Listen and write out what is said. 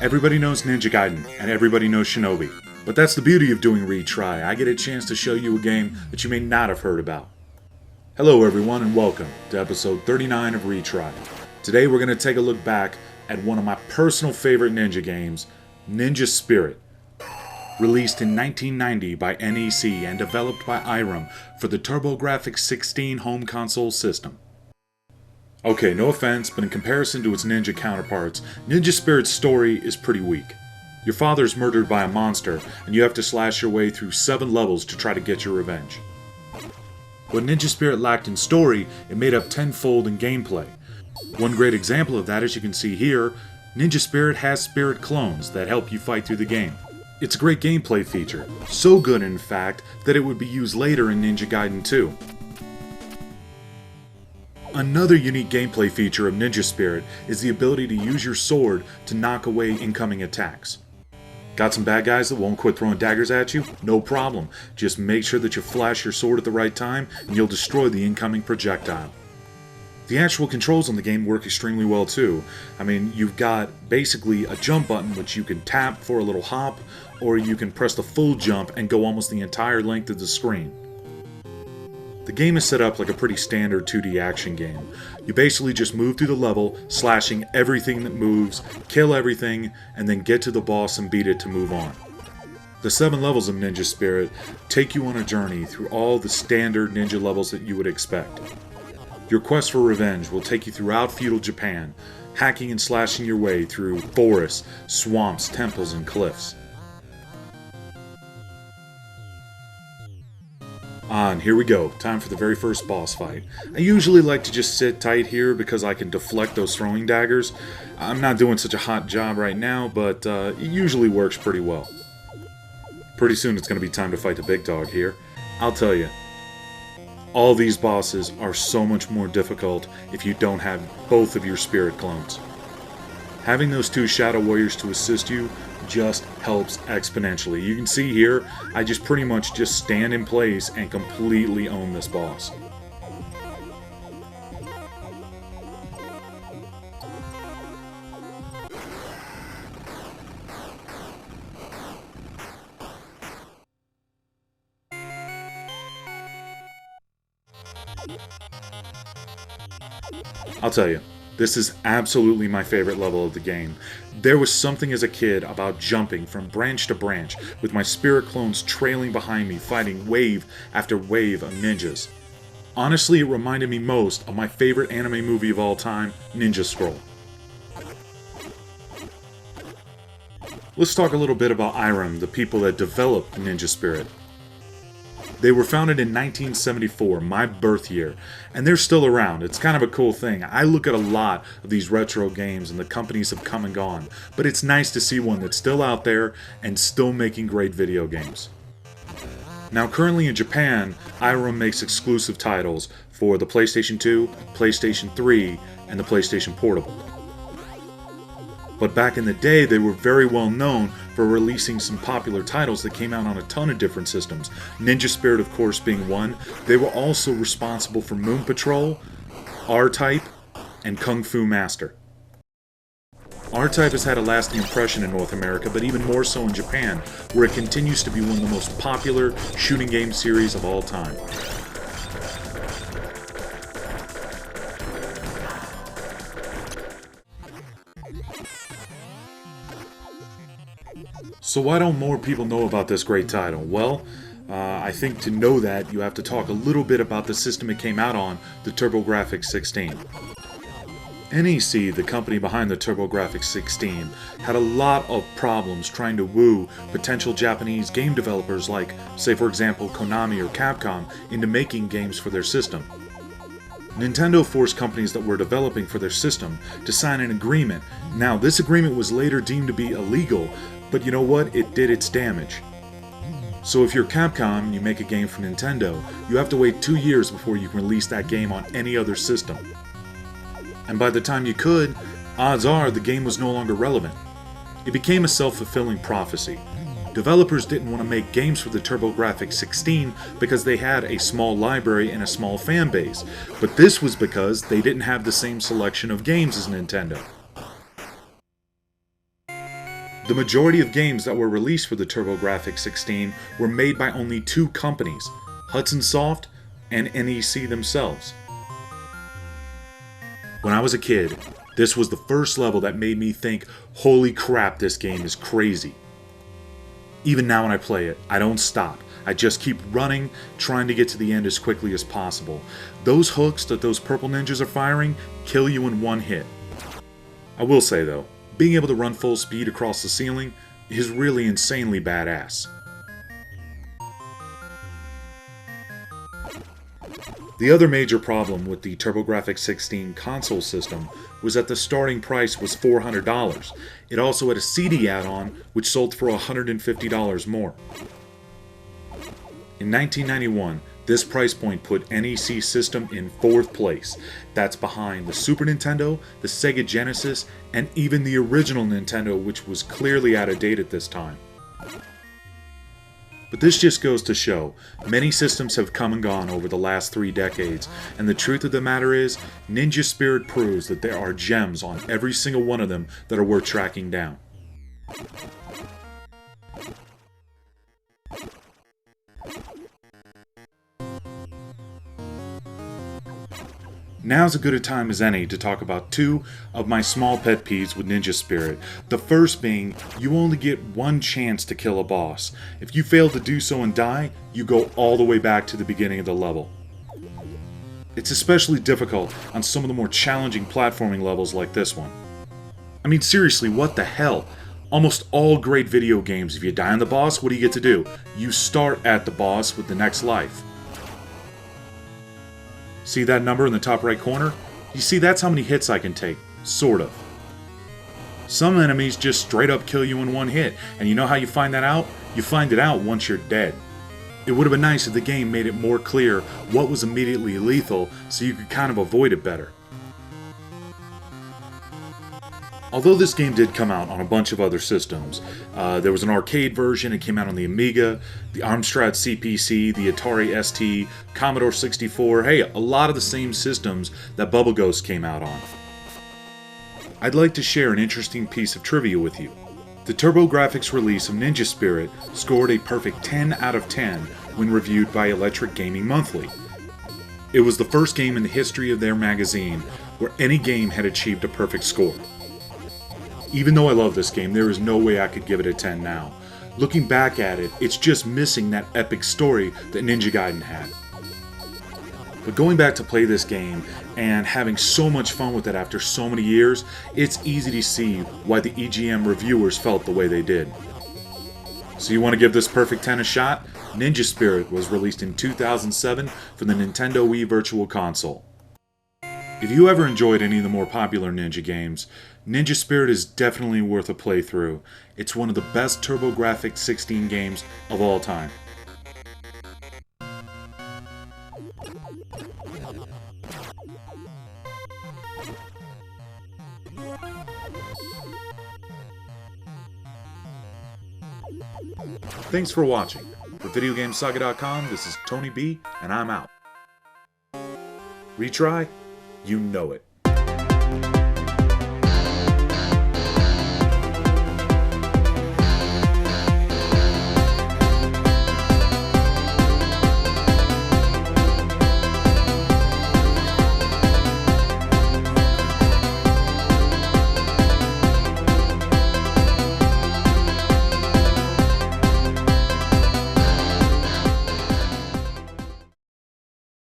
Everybody knows Ninja Gaiden, and everybody knows Shinobi. But that's the beauty of doing Retry. I get a chance to show you a game that you may not have heard about. Hello everyone and welcome to episode 39 of Retry. Today we're going to take a look back at one of my personal favorite ninja games, Ninja Spirit. Released in 1990 by NEC and developed by Irem for the TurboGrafx-16 home console system. Okay, no offense, but in comparison to its ninja counterparts, Ninja Spirit's story is pretty weak. Your father is murdered by a monster, and you have to slash your way through 7 levels to try to get your revenge. What Ninja Spirit lacked in story, it made up tenfold in gameplay. One great example of that, as you can see here, Ninja Spirit has spirit clones that help you fight through the game. It's a great gameplay feature, so good in fact that it would be used later in Ninja Gaiden 2. Another unique gameplay feature of Ninja Spirit is the ability to use your sword to knock away incoming attacks. Got some bad guys that won't quit throwing daggers at you? No problem. Just make sure that you flash your sword at the right time and you'll destroy the incoming projectile. The actual controls on the game work extremely well too. I mean, you've got basically a jump button which you can tap for a little hop, or you can press the full jump and go almost the entire length of the screen. The game is set up like a pretty standard 2D action game. You basically just move through the level, slashing everything that moves, kill everything, and then get to the boss and beat it to move on. The 7 levels of Ninja Spirit take you on a journey through all the standard ninja levels that you would expect. Your quest for revenge will take you throughout feudal Japan, hacking and slashing your way through forests, swamps, temples, and cliffs. And here we go, time for the very first boss fight. I usually like to just sit tight here because I can deflect those throwing daggers. I'm not doing such a hot job right now, but it usually works pretty well. Pretty soon it's going to be time to fight the big dog here. I'll tell you, all these bosses are so much more difficult if you don't have both of your spirit clones. Having those 2 Shadow Warriors to assist you just helps exponentially. You can see here, I just pretty much just stand in place and completely own this boss. I'll tell you, this is absolutely my favorite level of the game. There was something as a kid about jumping from branch to branch with my spirit clones trailing behind me fighting wave after wave of ninjas. Honestly, it reminded me most of my favorite anime movie of all time, Ninja Scroll. Let's talk a little bit about Irem, the people that developed Ninja Spirit. They were founded in 1974, my birth year, and they're still around. It's kind of a cool thing. I look at a lot of these retro games and the companies have come and gone, but it's nice to see one that's still out there and still making great video games. Now currently in Japan, Irem makes exclusive titles for the PlayStation 2, PlayStation 3, and the PlayStation Portable. But back in the day, they were very well known for releasing some popular titles that came out on a ton of different systems. Ninja Spirit, of course, being one. They were also responsible for Moon Patrol, R-Type, and Kung Fu Master. R-Type has had a lasting impression in North America, but even more so in Japan, where it continues to be one of the most popular shooting game series of all time. So why don't more people know about this great title? Well, I think to know that, you have to talk a little bit about the system it came out on, the TurboGrafx-16. NEC, the company behind the TurboGrafx-16, had a lot of problems trying to woo potential Japanese game developers like, say for example, Konami or Capcom into making games for their system. Nintendo forced companies that were developing for their system to sign an agreement. Now, this agreement was later deemed to be illegal, but you know what? It did its damage. So if you're Capcom and you make a game for Nintendo, you have to wait 2 years before you can release that game on any other system. And by the time you could, odds are the game was no longer relevant. It became a self-fulfilling prophecy. Developers didn't want to make games for the TurboGrafx-16 because they had a small library and a small fan base, but this was because they didn't have the same selection of games as Nintendo. The majority of games that were released for the TurboGrafx-16 were made by only two companies, Hudson Soft and NEC themselves. When I was a kid, this was the first level that made me think, holy crap, this game is crazy. Even now when I play it, I don't stop. I just keep running, trying to get to the end as quickly as possible. Those hooks that those purple ninjas are firing kill you in one hit. I will say though, being able to run full speed across the ceiling is really insanely badass. The other major problem with the TurboGrafx-16 console system was that the starting price was $400. It also had a CD add-on which sold for $150 more. In 1991, this price point put NEC system in 4th place. That's behind the Super Nintendo, the Sega Genesis, and even the original Nintendo, which was clearly out of date at this time. But this just goes to show, many systems have come and gone over the last 3 decades, and the truth of the matter is, Ninja Spirit proves that there are gems on every single one of them that are worth tracking down. Now's as good a time as any to talk about 2 of my small pet peeves with Ninja Spirit. The first being, you only get one chance to kill a boss. If you fail to do so and die, you go all the way back to the beginning of the level. It's especially difficult on some of the more challenging platforming levels like this one. I mean seriously, what the hell? Almost all great video games, if you die on the boss, what do you get to do? You start at the boss with the next life. See that number in the top right corner? You see, that's how many hits I can take. Sort of. Some enemies just straight up kill you in one hit, and you know how you find that out? You find it out once you're dead. It would have been nice if the game made it more clear what was immediately lethal, so you could kind of avoid it better. Although this game did come out on a bunch of other systems, there was an arcade version, it came out on the Amiga, the Amstrad CPC, the Atari ST, Commodore 64, hey, a lot of the same systems that Bubble Ghost came out on. I'd like to share an interesting piece of trivia with you. The TurboGrafx release of Ninja Spirit scored a perfect 10 out of 10 when reviewed by Electric Gaming Monthly. It was the first game in the history of their magazine where any game had achieved a perfect score. Even though I love this game, there is no way I could give it a 10 now. Looking back at it, it's just missing that epic story that Ninja Gaiden had. But going back to play this game and having so much fun with it after so many years, it's easy to see why the EGM reviewers felt the way they did. So you want to give this perfect 10 a shot? Ninja Spirit was released in 2007 for the Nintendo Wii Virtual Console. If you ever enjoyed any of the more popular Ninja games, Ninja Spirit is definitely worth a playthrough. It's one of the best TurboGrafx-16 games of all time. Thanks for watching. For VideoGameSaga.com, this is Tony B, and I'm out. Retry? You know it.